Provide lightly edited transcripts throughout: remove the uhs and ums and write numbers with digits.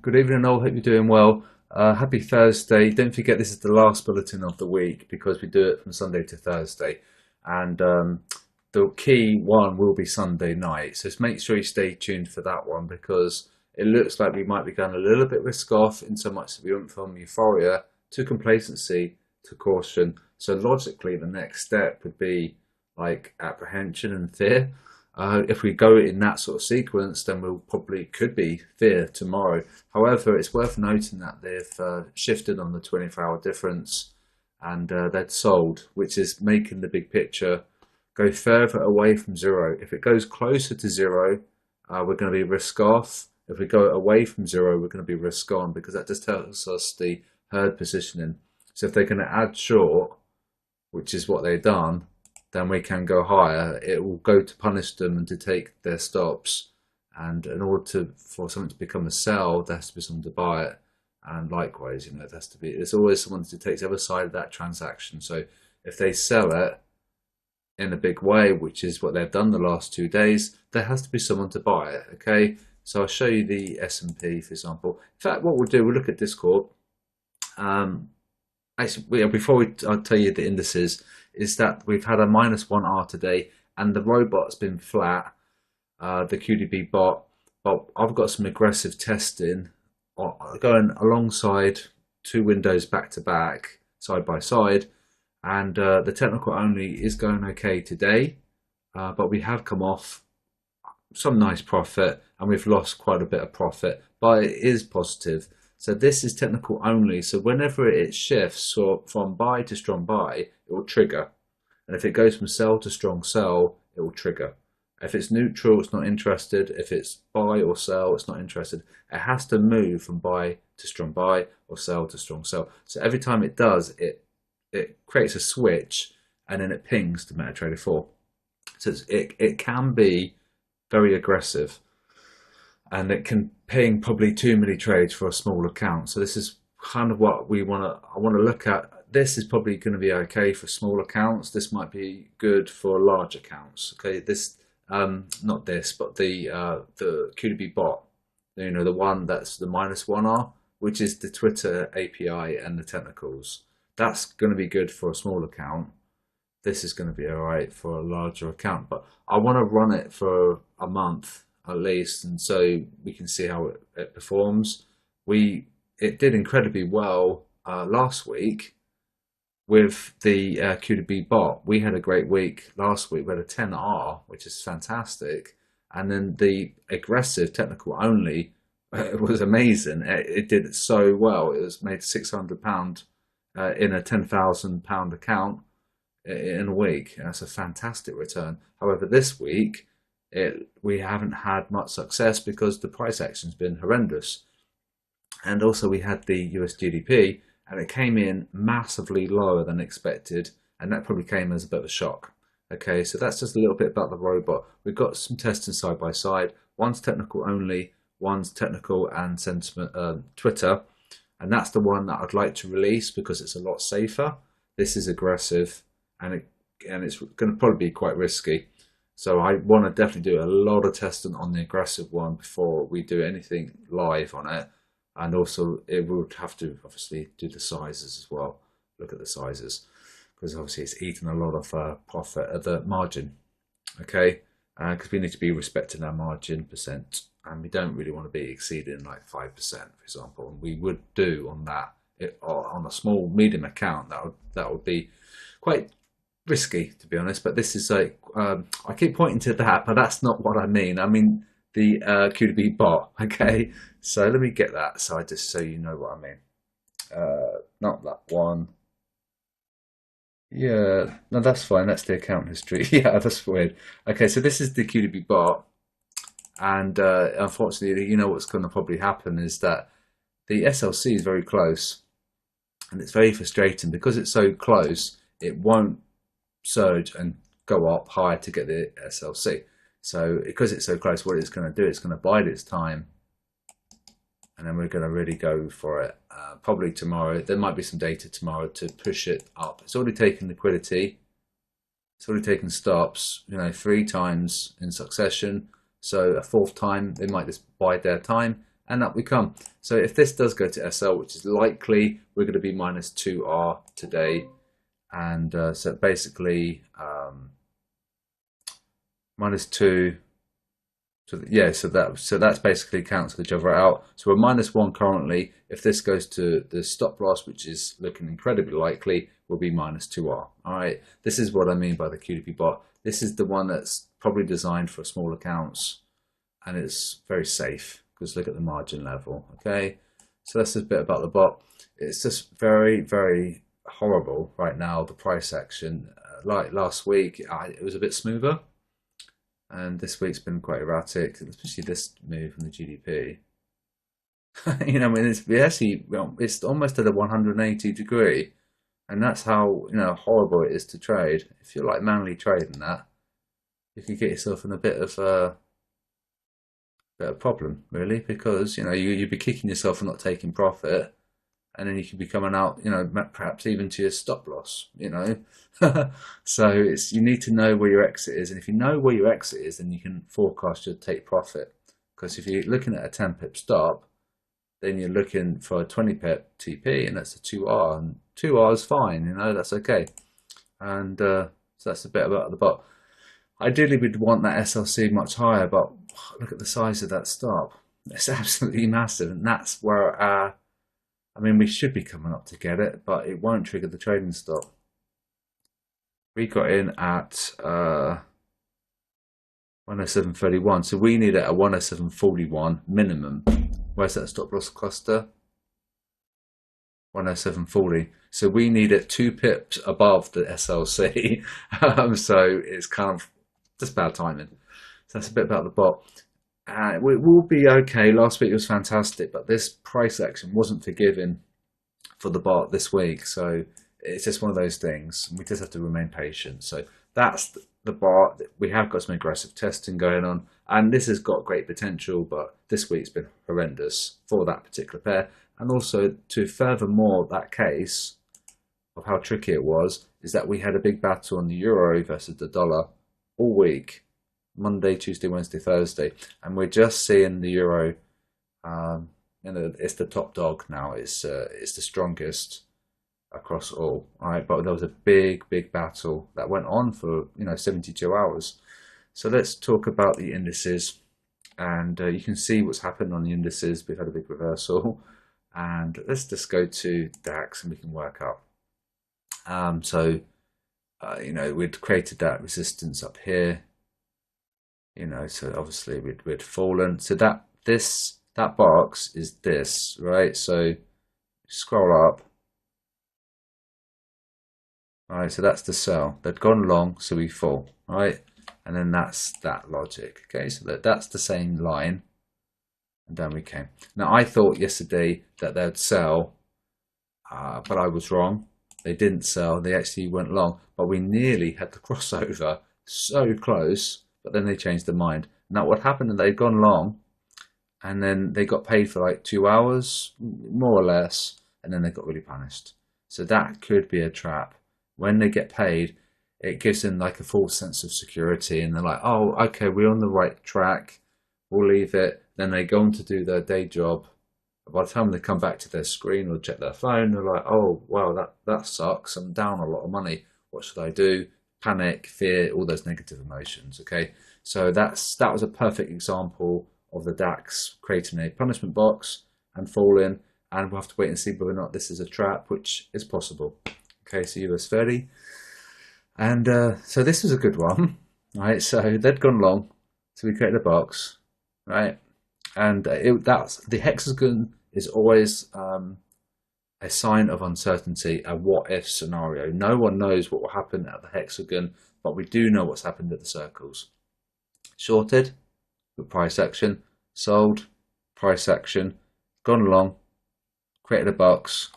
Good evening, all. Hope you're doing well. Happy Thursday. Don't forget this is the last bulletin of the week because we do it from Sunday to Thursday. And the key one will be Sunday night. So just make sure you stay tuned for that one because it looks like we might be going a little bit risk off in so much that we went from euphoria to complacency to caution. So logically, the next step would be like apprehension and fear. If we go in that sort of sequence, then we'll probably could be fear tomorrow. However, it's worth noting that they've shifted on the 24-hour difference and they're sold, which is making the big picture go further away from zero. If it goes closer to zero, we're going to be risk off. If we go away from zero, we're going to be risk on because that just tells us the herd positioning. So if they're going to add short, which is what they've done, then we can go higher. It will go to punish them and to take their stops. And in order for something to become a sell, there has to be someone to buy it. And likewise, it has to be. There's always someone to take the other side of that transaction. So if they sell it in a big way, which is what they've done the last 2 days, there has to be someone to buy it. Okay. So I'll show you the S&P, for example. In fact, what we'll do, we'll look at Discord. Actually, before I'll tell you the indices, is that we've had a -1R today and the robot's been flat, the QDB bot, but I've got some aggressive testing going alongside two windows back to back, side by side, and the technical only is going okay today, but we have come off some nice profit and we've lost quite a bit of profit, but it is positive. So this is technical only. So whenever it shifts from buy to strong buy, it will trigger. And if it goes from sell to strong sell, it will trigger. If it's neutral, it's not interested. If it's buy or sell, it's not interested. It has to move from buy to strong buy or sell to strong sell. So every time it does, it creates a switch and then it pings to MetaTrader 4. So it can be very aggressive. And it can ping probably too many trades for a small account. So this is kind of what I want to look at. This is probably going to be okay for small accounts. This might be good for large accounts. Okay, this not this, but the QDB bot. The one that's the -1R, which is the Twitter API and the technicals. That's going to be good for a small account. This is going to be alright for a larger account, but I want to run it for a month at least, and so we can see how it performs. It did incredibly well last week with the QDB bot. We had a great week last week. We had a 10R, which is fantastic, and then the aggressive technical only was amazing. It did so well. It was made £600 in a £10,000 account in a week. That's a fantastic return. However, this week we haven't had much success because the price action's been horrendous, and also we had the US GDP and it came in massively lower than expected, and that probably came as a bit of a shock. Okay, so that's just a little bit about the robot. We've got some testing side by side. One's technical only, one's technical and sentiment Twitter, and that's the one that I'd like to release because it's a lot safer. This is aggressive and it's going to probably be quite risky. So I want to definitely do a lot of testing on the aggressive one before we do anything live on it. And also it would have to obviously do the sizes as well. Look at the sizes because obviously it's eating a lot of profit at the margin. Okay, because we need to be respecting our margin percent, and we don't really want to be exceeding like 5%, for example. And we would do on that on a small medium account. That would be quite risky, to be honest, but this is like I keep pointing to that, but that's not what I mean. I mean the QDB bot. Okay, so let me get that so you know what I mean. Not that one. Yeah, no, that's fine. That's the account history. Yeah, that's weird. Okay, so this is the QDB bot, and unfortunately, you know what's going to probably happen is that the SLC is very close, and it's very frustrating because it's so close. It won't surge and go up higher to get the SLC. So because it's so close, what it's going to do, it's going to bide its time, and then we're going to really go for it. Probably tomorrow. There might be some data tomorrow to push it up. It's already taken liquidity. It's already taken stops, 3 times in succession. So a 4th time, they might just bide their time and up we come. So if this does go to SL, which is likely, we're going to be minus 2R today. And so basically minus 2. So yeah, so that's basically cancelled each other out. So we're minus 1 currently. If this goes to the stop loss, which is looking incredibly likely, we'll be minus 2R. All right, this is what I mean by the QDB bot. This is the one that's probably designed for small accounts, and it's very safe because look at the margin level. Okay, so that's a bit about the bot. It's just very, very horrible right now, the price action. Like last week, it was a bit smoother. And this week's been quite erratic, especially this move from the GDP. You know, I mean, it's almost at a 180 degree, and that's how horrible it is to trade. If you're like manually trading that, you can get yourself in a bit of a problem, really, because you'd be kicking yourself for not taking profit, and then you could be coming out, perhaps even to your stop loss, So you need to know where your exit is, and if you know where your exit is, then you can forecast your take profit. Because if you're looking at a 10 pip stop, then you're looking for a 20 pip TP, and that's a 2R, and 2R is fine, that's okay. And so that's a bit about the bot. Ideally, we'd want that SLC much higher, but look at the size of that stop. It's absolutely massive, and that's where we should be coming up to get it, but it won't trigger the trading stop. We got in at 107.31, so we need it at 107.41 minimum. Where's that stop loss cluster? 107.40. So we need it 2 pips above the SLC. So it's kind of just bad timing. So that's a bit about the bot. It will be okay. Last week was fantastic, but this price action wasn't forgiving for the bot this week. So it's just one of those things. We just have to remain patient. So that's the bot. We have got some aggressive testing going on, and this has got great potential, but this week's been horrendous for that particular pair. And also, to furthermore that case of how tricky it was, is that we had a big battle on the euro versus the dollar all week. Monday, Tuesday, Wednesday, Thursday, and we're just seeing the euro. It's the top dog now. It's the strongest across all. All right, but there was a big battle that went on for 72 hours. So let's talk about the indices, and you can see what's happened on the indices. We've had a big reversal, and let's just go to DAX and we can work up. We'd created that resistance up here. So obviously we'd fallen. So that box is this, right? So scroll up. All right, so that's the sell. They'd gone long, so we fall, right? And then that's that logic. Okay, so that's the same line, and down we came. Now I thought yesterday that they'd sell, but I was wrong. They didn't sell. They actually went long, but we nearly had the crossover. So close. But then they changed their mind. Now what happened is they'd gone long, and then they got paid for like 2 hours, more or less, and then they got really punished. So that could be a trap. When they get paid, it gives them like a false sense of security, and they're like, oh, okay, we're on the right track, we'll leave it. Then they go on to do their day job. By the time they come back to their screen or check their phone, they're like, oh, wow, that sucks. I'm down a lot of money. What should I do? Panic, fear, all those negative emotions. Okay, so that was a perfect example of the DAX creating a punishment box and falling, and we'll have to wait and see whether or not this is a trap, which is possible. Okay, so US 30, and so this is a good one, right? So they'd gone long, so we created a box, right? And that's the hexagon is always a sign of uncertainty, a what-if scenario. No one knows what will happen at the hexagon, but we do know what's happened at the circles. Shorted, with price action. Sold, price action. Gone along, created a box.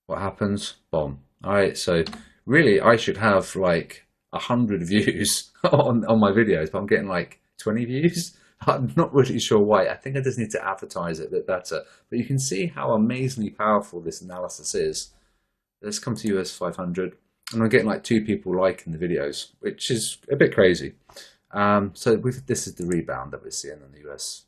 What happens? Boom. All right, so really I should have like 100 views on my videos, but I'm getting like 20 views. I'm not really sure why. I think I just need to advertise it a bit better. But you can see how amazingly powerful this analysis is. Let's come to US 500. And I'm getting like 2 people liking the videos, which is a bit crazy. So this is the rebound that we're seeing on the US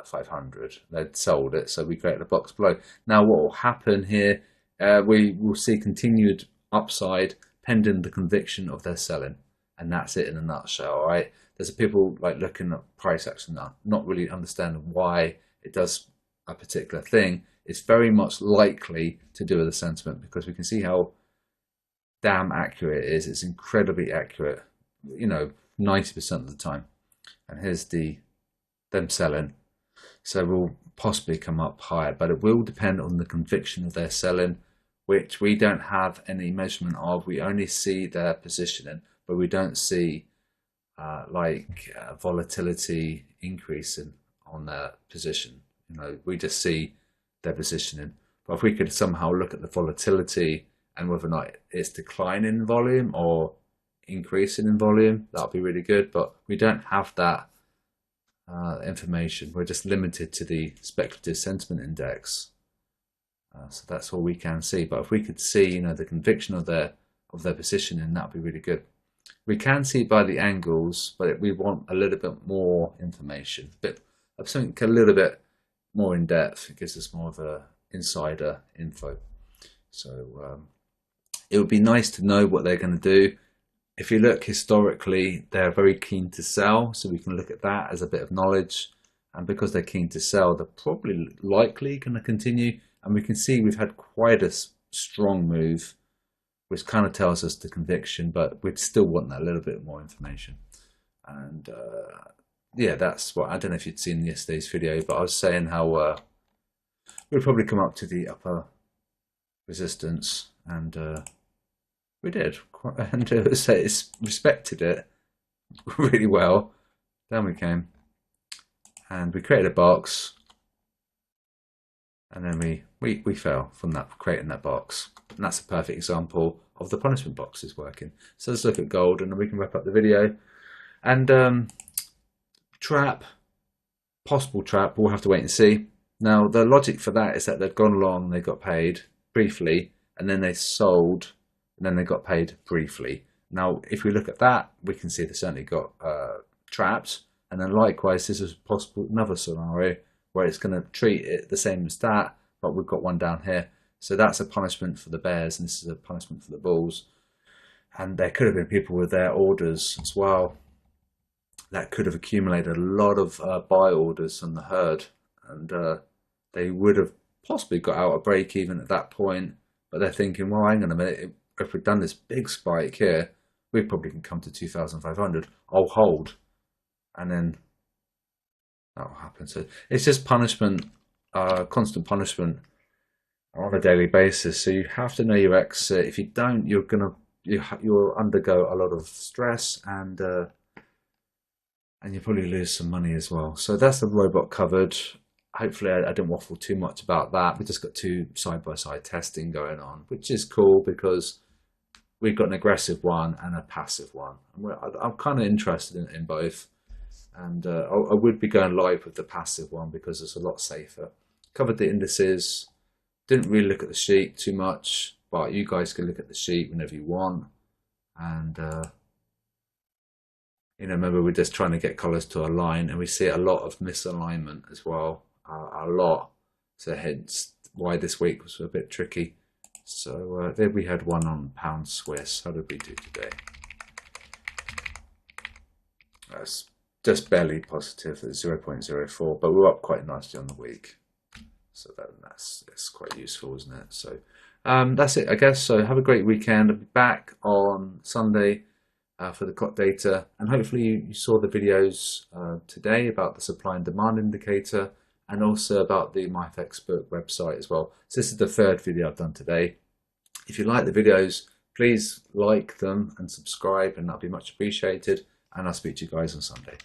500. They'd sold it, so we created a box below. Now what will happen here, we will see continued upside pending the conviction of their selling, and that's it in a nutshell. Right, there's people like looking at price action now, not really understanding why it does a particular thing. It's very much likely to do with the sentiment, because we can see how damn accurate it is. It's incredibly accurate, 90% of the time. And here's them selling. So we'll possibly come up higher, but it will depend on the conviction of their selling, which we don't have any measurement of. We only see their positioning, but we don't see volatility increasing on their position. We just see their positioning. But if we could somehow look at the volatility and whether or not it's declining in volume or increasing in volume, that would be really good. But we don't have that information. We're just limited to the speculative sentiment index. So that's all we can see. But if we could see, the conviction of their positioning, that would be really good. We can see by the angles, but we want a little bit more information, a bit of something a little bit more in depth. It gives us more of a insider info. So it would be nice to know what they're going to do. If you look historically, they're very keen to sell, so we can look at that as a bit of knowledge. And because they're keen to sell, they're probably likely going to continue. And we can see we've had quite a strong move, which kind of tells us the conviction, but we'd still want that little bit more information. And yeah, that's what, I don't know if you'd seen yesterday's video, but I was saying how we'd probably come up to the upper resistance, and we did, and it's respected it really well. Down we came, and we created a box, and then we fell from that, creating that box. And that's a perfect example of the punishment boxes working. So let's look at gold, and then we can wrap up the video. And trap, possible trap, we'll have to wait and see. Now the logic for that is that they've gone long, they got paid briefly, and then they sold, and then they got paid briefly. Now if we look at that, we can see they certainly got trapped. And then likewise, this is possible another scenario where it's going to treat it the same as that, but we've got one down here. So that's a punishment for the bears, and this is a punishment for the bulls. And there could have been people with their orders as well that could have accumulated a lot of buy orders from the herd, and they would have possibly got out a break even at that point. But they're thinking, well, hang on a minute, if we've done this big spike here, we probably can come to 2,500. I'll hold, and then that will happen. So it's just punishment, constant punishment on a daily basis. So you have to know your exit. If you don't, you'll undergo a lot of stress, and you'll probably lose some money as well. So that's the robot covered. Hopefully I didn't waffle too much about that. We just got two side-by-side testing going on, which is cool because we've got an aggressive one and a passive one. I'm kind of interested in both. And I would be going live with the passive one because it's a lot safer. Covered the indices. Didn't really look at the sheet too much, but you guys can look at the sheet whenever you want. And remember, we're just trying to get colours to align, and we see a lot of misalignment as well, a lot. So hence why this week was a bit tricky. So there we had one on pound Swiss. How did we do today? That's just barely positive at 0.04, but we're up quite nicely on the week. So that's quite useful, isn't it? So that's it, I guess. So have a great weekend. I'll be back on Sunday for the clock data, and hopefully you saw the videos today about the supply and demand indicator, and also about the MyFXbook website as well. So this is the third video I've done today. If you like the videos, please like them and subscribe, and that'll be much appreciated. And I'll speak to you guys on Sunday.